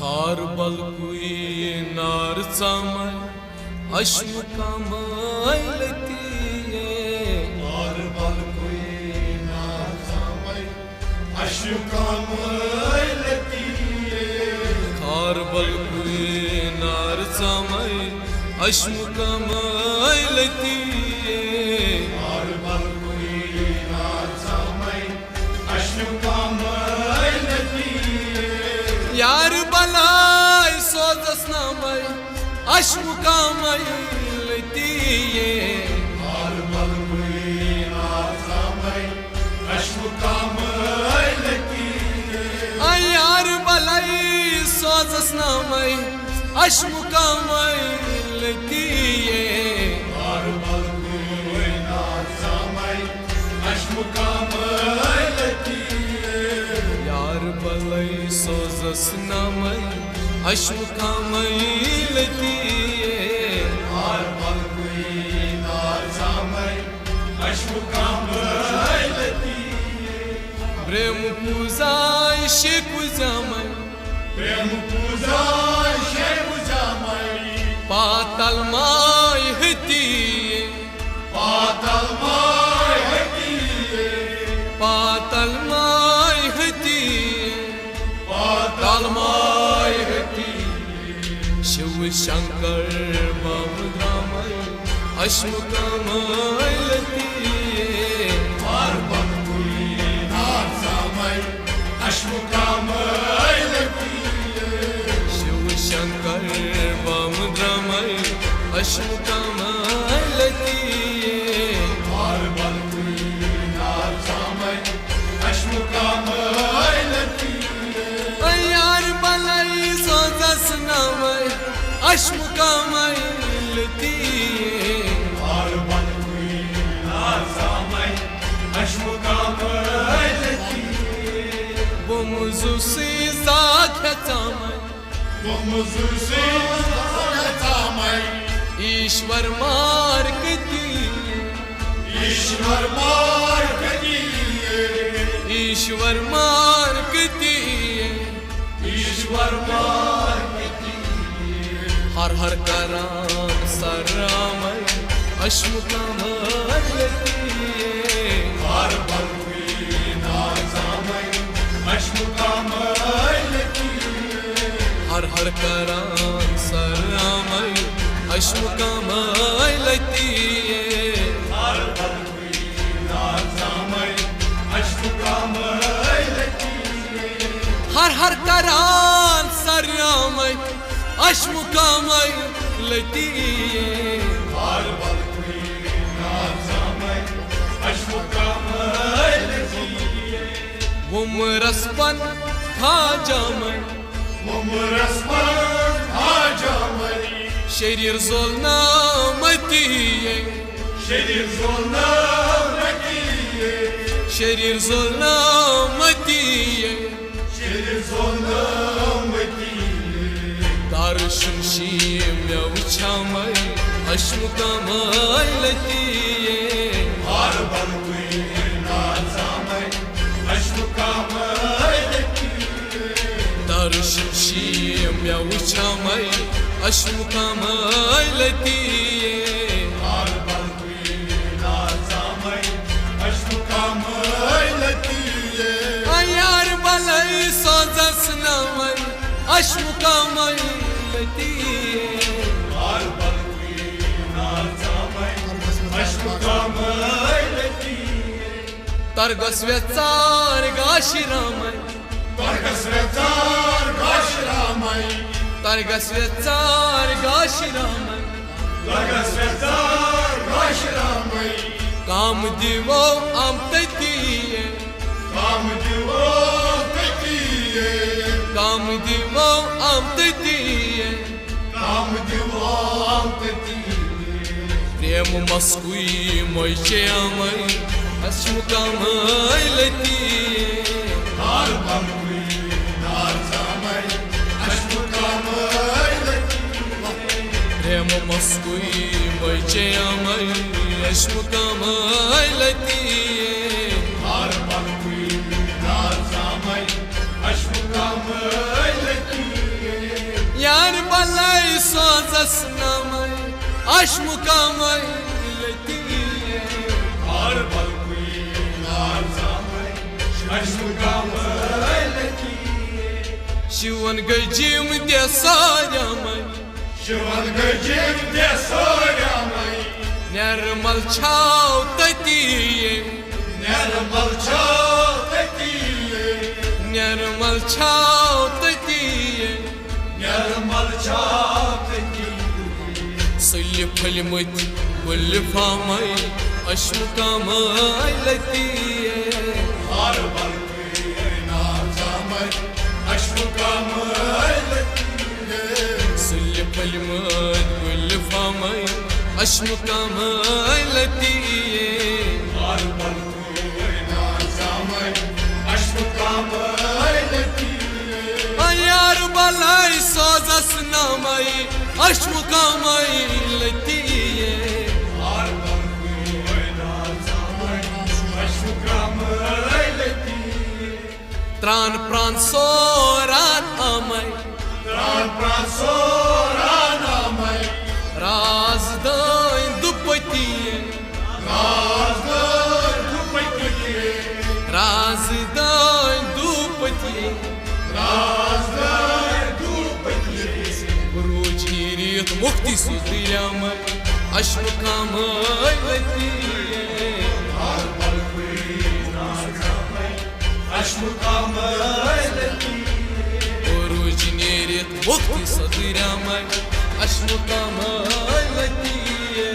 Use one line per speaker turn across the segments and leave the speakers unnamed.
खार बलकुई नार चामय अश्मुकामय लतीये
खार बलकुई नार चामय अश्मुकामय लतीये
खार बलकुई नार चामय अश्मुकामय लतीये
खार बलकुई नार चामय अश्मुकामय लतीये
यार बलाय सोजस नामय अश्मुकामय लतीये
खार बलकुई नार चामय अश्मुकामय लतीये
यार बलाय सोजस नामय अश्मुकामय लतीये
खार बलकुई नार चामय अश्मुकामय लतीये
यार बलाय सोजस नामय अश्मुकामय लतीये
खार बलकुई नार चामय अश्मुकामय लतीये
प्रेम पूजा शेकु जामय
प्रेम पूजा शेकु जामय
पाताल माय हतीये
पाताल माय हतीये
पाताल माय हतीये
पाताल माय हतीये
शिव शंकर बामद्रामय अश्मुकामय लतीये
खार बलकुई नार चामय अश्मुकामय लतीये
शिव शंकर बामद्रामय अश्मुकामय लतीये
खार बलकुई नार चामय अश्मुकामय लतीये
यार बलाई सोजस नामय अश्मुकामय लतीये
खार बलकुई नार चामय अश्मुकामय लतीये
बुमुजुसी साख्याचामय
बुमुजुसी चामय
ईश्वर मार्गतीये
ईश्वर मार्गतीये
ईश्वर मार्गतीये
ईश्वर मार्गतीये
हर हर कराम सरामय अश्मुकामय लतीये
खार बलकुई नार चामय अश्मुकामय लतीये
हर हर कराम सरामय अश्मुकामय लतीये
खार बलकुई नार चामय अश्मुकामय लतीये
हर करान सरामय अश्मुकामय लतीये
खार बलकुई नार चामय अश्मुकामय लतीये
उमरसपन खाजामय
उमरसपन खाजामय
शरीर जोलना मतीये
शरीर जोलना मतीये
शरीर जोलना मतीये
शरीर जोलना मतीये
दारुशन शीम्या उछामय अश्मुकामय लतीये
खार बलकुई नार चामय अश्मुकामय लतीये
दारुशन शीम्या उछामय अश्मुकामय लतीये
खार बलकुई नार चामय अश्मुकामय लतीये
यार बलाई सोजस नामय अश्मुकामय लतीये
खार बलकुई नार चामय अश्मुकामय लतीये
तरगस वेचार गाशिरामय
तरगस वेचार गाशिरामय
तरगस वेचार गाशिरामय
तरगस वेचार गाशिरामय
काम दिवो आमततीये
काम दिवो ततीये
काम दिवो आमततीये
काम दिवो ततीये
प्रेम मस्कुई मोयचे आमय अश्मुकामय लतीये
खार बलकुई नार चामय अश्मुकामय लतीये
प्रेम मस्कुई मोयचे आमय अश्मुकामय लतीये
खार बलकुई नार चामय अश्मुकामय लतीये
सोजस नामय अश्मुकामय लतिये
Har balkui nar zamai Ashmukamay latiye
Sivan गजीम दे सारमय
Shivan gajim de soramai
निर्मल छाव ततिये
Nirmal chawtatiye
निर्मल छाव ततिये
Nirmal chawtatiye
सुल्य फलमत गुल फामय अश्मुकामय लतिये
Har balkui nar zamai Ashmukamay latiye
सुल्य फलमत गुल फामय अश्मुकामय लतिये
Har balkui nar zamai Ashmukamay latiye
यार बलाई सोजस नामय अश्मुकामय लतिये
Har balkui nar zamai Ashmukamay latiye
त्राण प्राण Soran Amay
Tran prasoranamai
Razdan दुपतिये
Razdar dupatiye
Razdan दुपतिये
Razdar dupatiye
रोजीरियत मुक्ति सुदियामय अश्मुकामय लतिये
Har balkui nar zamai Ashmukamay latiye
रोजीरियत मुक्ति सुदियामय अश्मुकामय लतिये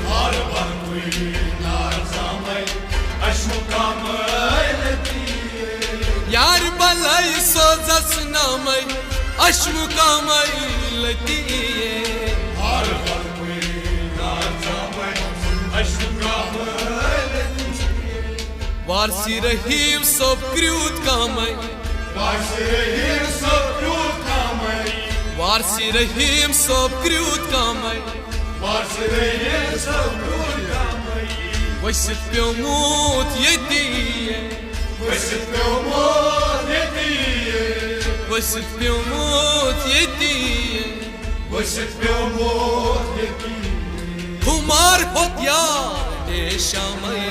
Har balkui nar zamai Ashmukamay latiye
यार बलाई सोजस नामय अश्मुकामय लतिये
Har balkui nar zamai Ashmukamay latiye
Warsi रहीम सब क्रूत कामय
Varsirehir sabrutamai
Warsi रहीम सब क्रूत कामय
Varsirehir sabrutamai
वसित प्योमूत यतिये
Vasit peumot yetiye
वसित प्योमूत यतिये
Vasit peumot yetiye
Kumar होत्यार देशामय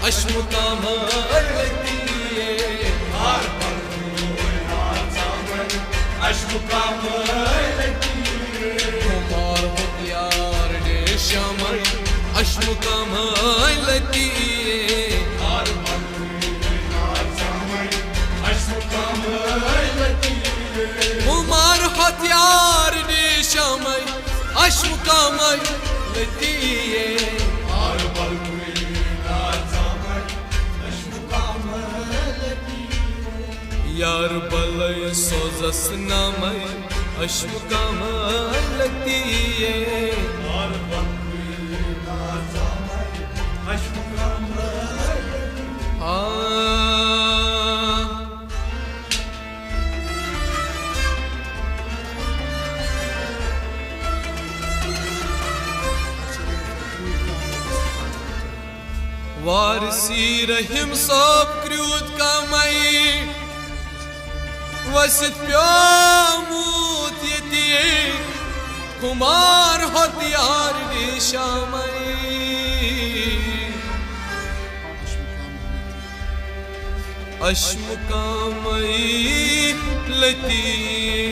अश्मुकामय लतिये
Har balkui nar zamai Ashmukamay latiye
Kumar होत्यार देशामय अश्मुकामय लतिये
Har balkui nar zamai Ashmukamay latiye
Kumar हथियार देशामय अश्मुकामय लतिये
Har balkui nar zamai Ashmukamay latiye
यार बलय सोजस नामय अश्मुकामय लतिये
Har balkui nar zamai Ashmukamay
आ वारसी रहीम सब क्रूत कामय वसित प्योमूत यतिये कुमार हथियार देशामय अश्मुकामय लतिये